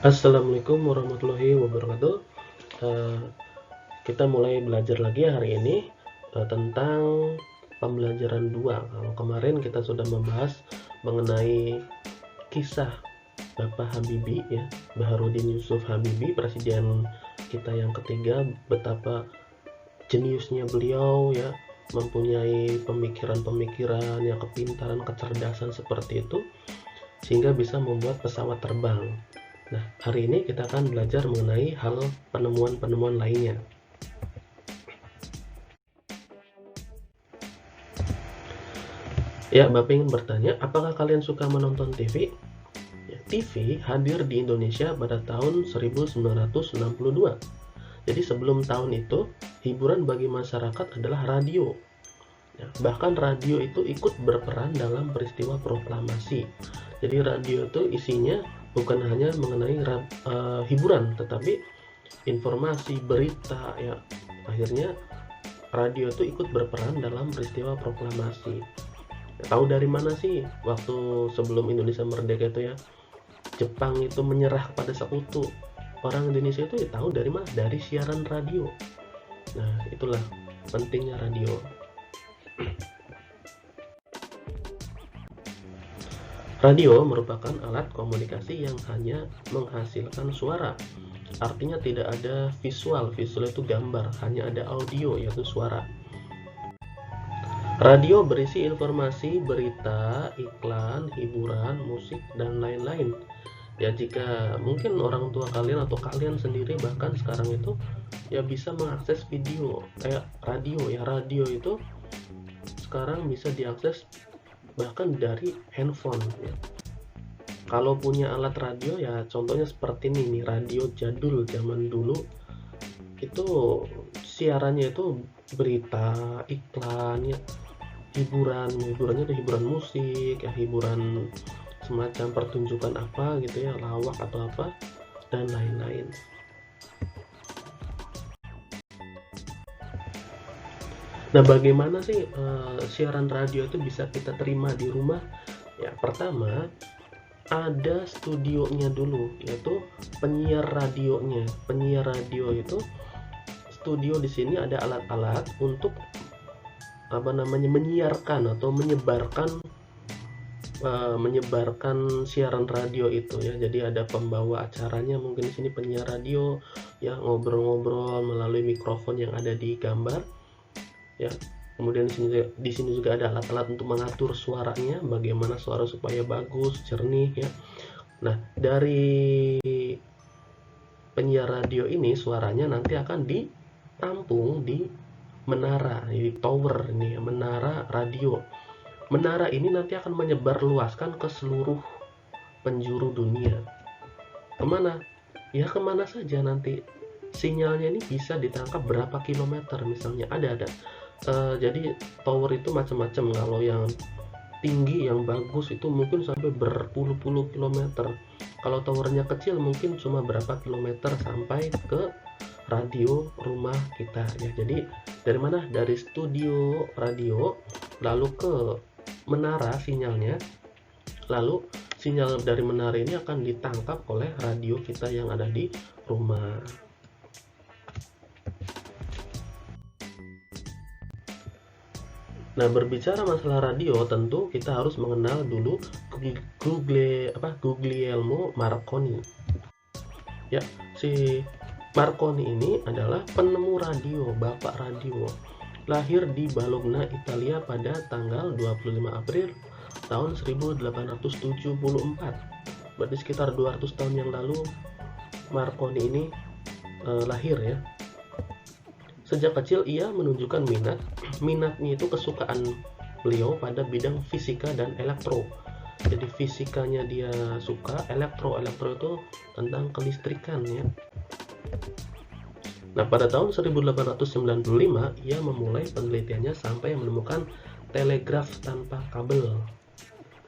Assalamualaikum warahmatullahi wabarakatuh. Eh, kita mulai belajar lagi hari ini tentang pembelajaran 2. Kalau kemarin kita sudah membahas mengenai kisah Bapak Habibie, ya, Baharudin Yusuf Habibie, presiden kita yang ketiga, betapa jeniusnya beliau, ya, mempunyai pemikiran-pemikiran, ya, kepintaran, kecerdasan seperti itu sehingga bisa membuat pesawat terbang. Nah, hari ini kita akan belajar mengenai hal penemuan-penemuan lainnya. Ya, Bapak ingin bertanya, apakah kalian suka menonton TV? Ya, TV hadir di Indonesia pada tahun 1962. Jadi sebelum tahun itu, hiburan bagi masyarakat adalah radio. Ya, bahkan radio itu ikut berperan dalam peristiwa proklamasi. Jadi radio itu isinya bukan hanya mengenai hiburan, tetapi informasi, berita, ya. Akhirnya radio itu ikut berperan dalam peristiwa proklamasi. Ya, tahu dari mana sih waktu sebelum Indonesia merdeka itu, ya, Jepang itu menyerah kepada sekutu. Orang Indonesia itu ya tahu dari mana? Dari siaran radio. Nah, itulah pentingnya radio. Radio merupakan alat komunikasi yang hanya menghasilkan suara. Artinya tidak ada visual. Visual itu gambar, hanya ada audio yaitu suara. Radio berisi informasi, berita, iklan, hiburan, musik, dan lain-lain. Ya, jika mungkin orang tua kalian atau kalian sendiri bahkan sekarang itu ya bisa mengakses video kayak radio, ya. Radio itu sekarang bisa diakses bahkan dari handphone, ya. Kalau punya alat radio, ya contohnya seperti ini nih, radio jadul zaman dulu itu siarannya itu berita, iklan, ya, hiburannya itu hiburan musik, ya, hiburan semacam pertunjukan apa gitu, ya, lawak atau apa dan lain-lain. Nah, bagaimana sih siaran radio itu bisa kita terima di rumah? Ya, pertama ada studionya dulu, yaitu penyiar radionya. Penyiar radio itu studio, di sini ada alat-alat untuk menyiarkan atau menyebarkan siaran radio itu, ya. Jadi ada pembawa acaranya, mungkin di sini penyiar radio, ya, ngobrol-ngobrol melalui mikrofon yang ada di gambar, ya. Kemudian di sini juga ada alat-alat untuk mengatur suaranya, bagaimana suara supaya bagus, jernih, ya. Nah, dari penyiar radio ini suaranya nanti akan ditampung di menara, di tower ini, menara radio. Menara ini nanti akan menyebarluaskan ke seluruh penjuru dunia. Kemana? Ya, kemana saja nanti. Sinyalnya ini bisa ditangkap berapa kilometer misalnya. Ada. Jadi tower itu macam-macam. Kalau yang tinggi, yang bagus itu mungkin sampai berpuluh-puluh kilometer. Kalau towernya kecil mungkin cuma berapa kilometer sampai ke radio rumah kita, ya. Jadi dari mana? Dari studio radio lalu ke menara sinyalnya, lalu sinyal dari menara ini akan ditangkap oleh radio kita yang ada di rumah. Nah, berbicara masalah radio, tentu kita harus mengenal dulu Guglielmo Marconi. Ya, si Marconi ini adalah penemu radio, bapak radio. Lahir di Bologna, Italia pada tanggal 25 April tahun 1874. Berarti sekitar 200 tahun yang lalu Marconi ini lahir, ya. Sejak kecil ia menunjukkan minatnya itu kesukaan beliau pada bidang fisika dan elektro. Jadi fisikanya dia suka, elektro itu tentang kelistrikan, ya. Nah, pada tahun 1895 ia memulai penelitiannya sampai menemukan telegraf tanpa kabel.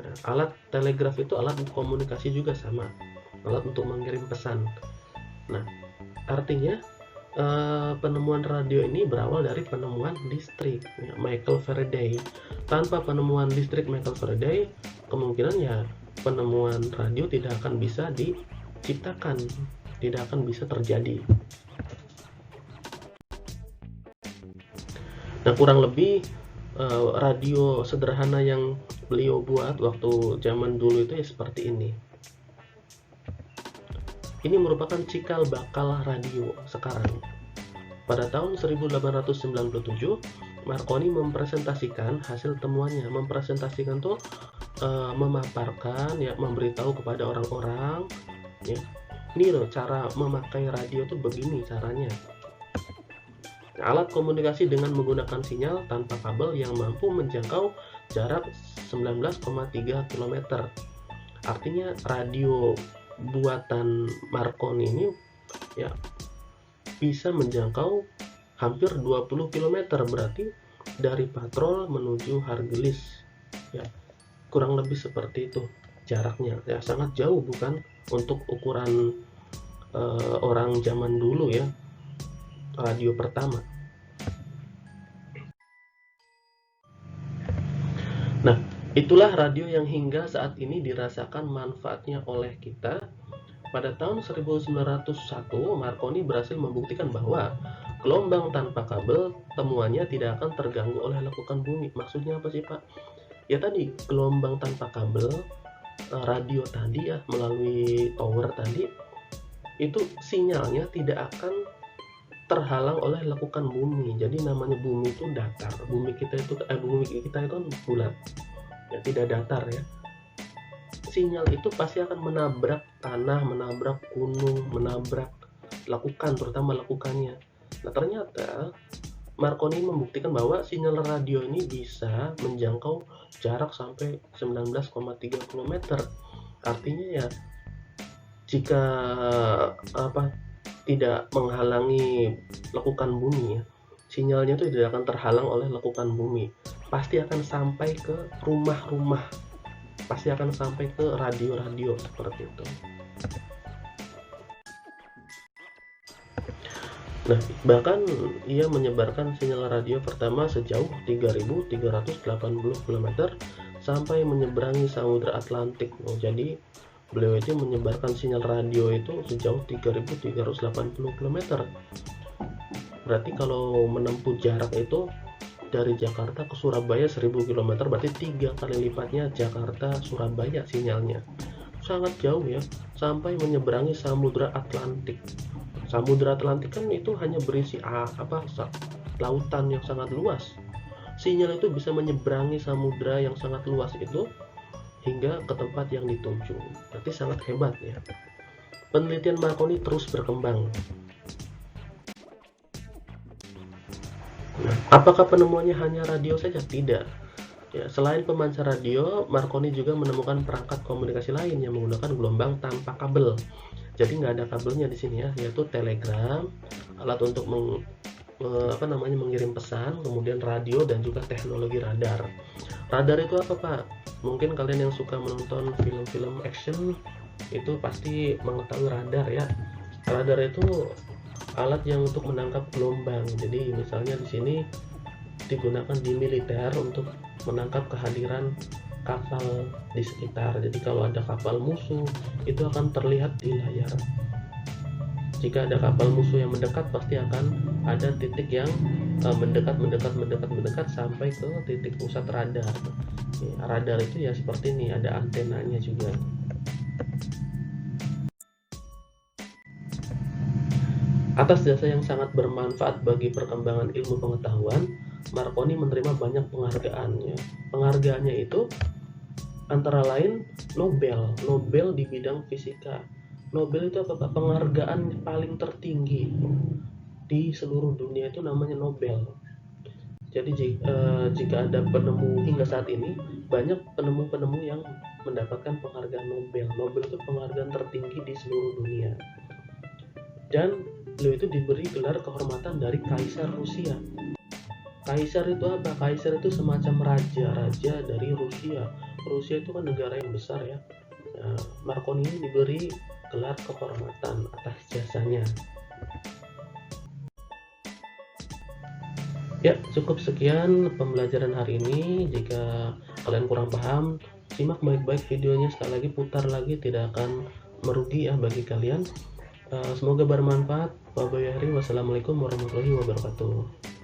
Nah, alat telegraf itu alat komunikasi juga sama, alat untuk mengirim pesan. Nah, artinya penemuan radio ini berawal dari penemuan listrik, ya, Michael Faraday. Tanpa penemuan listrik Michael Faraday, kemungkinan ya penemuan radio tidak akan bisa ciptakan, tidak akan bisa terjadi. Nah, kurang lebih radio sederhana yang beliau buat waktu zaman dulu itu ya seperti ini. Ini merupakan cikal bakal radio sekarang. Pada tahun 1897, Marconi mempresentasikan hasil temuannya. Mempresentasikan tuh memaparkan, ya, memberitahu kepada orang-orang, ya, ini loh cara memakai radio tuh begini caranya. Alat komunikasi dengan menggunakan sinyal tanpa kabel yang mampu menjangkau jarak 19,3 km. Artinya radio buatan Marconi ini ya bisa menjangkau hampir 20 km, berarti dari Patrol menuju Hargelis, ya kurang lebih seperti itu jaraknya, ya sangat jauh bukan untuk ukuran orang zaman dulu ya, radio pertama. Nah, itulah radio yang hingga saat ini dirasakan manfaatnya oleh kita. Pada tahun 1901, Marconi berhasil membuktikan bahwa gelombang tanpa kabel temuannya tidak akan terganggu oleh lekukan bumi. Maksudnya apa sih, Pak? Ya tadi, gelombang tanpa kabel radio tadi ya, melalui tower tadi, itu sinyalnya tidak akan terhalang oleh lekukan bumi. Jadi namanya bumi itu datar. Bumi kita itu kan bulat. Ya tidak datar ya. Sinyal itu pasti akan menabrak tanah, menabrak gunung, menabrak lekukan, terutama lekukannya. Nah, ternyata Marconi membuktikan bahwa sinyal radio ini bisa menjangkau jarak sampai 19,3 km. Artinya ya jika tidak menghalangi lekukan bumi ya, sinyalnya itu tidak akan terhalang oleh lekukan bumi. Pasti akan sampai ke rumah-rumah. Pasti akan sampai ke radio-radio seperti itu. Nah, bahkan ia menyebarkan sinyal radio pertama sejauh 3.380 km sampai menyeberangi Samudra Atlantik. Oh, jadi beliau itu menyebarkan sinyal radio itu sejauh 3.380 km. Berarti kalau menempuh jarak itu dari Jakarta ke Surabaya 1000 km, berarti 3 kali lipatnya Jakarta Surabaya sinyalnya. Sangat jauh ya, sampai menyeberangi Samudra Atlantik. Samudra Atlantik kan itu hanya berisi lautan yang sangat luas. Sinyal itu bisa menyeberangi samudra yang sangat luas itu hingga ke tempat yang dituju. Berarti sangat hebat ya. Penelitian Marconi terus berkembang. Nah, apakah penemuannya hanya radio saja? Tidak. Ya, selain pemancar radio, Marconi juga menemukan perangkat komunikasi lain yang menggunakan gelombang tanpa kabel. Jadi nggak ada kabelnya di sini ya, yaitu telegram, alat untuk mengirim pesan, kemudian radio dan juga teknologi radar. Radar itu apa, Pak? Mungkin kalian yang suka menonton film-film action itu pasti mengetahui radar ya. Radar itu alat yang untuk menangkap gelombang. Jadi misalnya di sini digunakan di militer untuk menangkap kehadiran kapal di sekitar. Jadi kalau ada kapal musuh itu akan terlihat di layar. Jika ada kapal musuh yang mendekat, pasti akan ada titik yang mendekat sampai ke titik pusat radar. Radar itu ya seperti ini, ada antenanya juga. Atas jasa yang sangat bermanfaat bagi perkembangan ilmu pengetahuan, Marconi menerima banyak penghargaannya. Penghargaannya itu antara lain Nobel di bidang fisika. Nobel itu apa? Penghargaan paling tertinggi di seluruh dunia itu namanya Nobel. Jadi jika ada penemu hingga saat ini, banyak penemu-penemu yang mendapatkan penghargaan Nobel. Nobel itu penghargaan tertinggi di seluruh dunia. Dan beliau itu diberi gelar kehormatan dari Kaisar Rusia. Kaisar itu apa? Kaisar itu semacam raja dari Rusia. Rusia itu kan negara yang besar ya. Nah, Marconi ini diberi gelar kehormatan atas jasanya. Ya, cukup sekian pembelajaran hari ini. Jika kalian kurang paham, simak baik-baik videonya, sekali lagi putar lagi, tidak akan merugi ya bagi kalian. Semoga bermanfaat. Wassalamualaikum warahmatullahi wabarakatuh.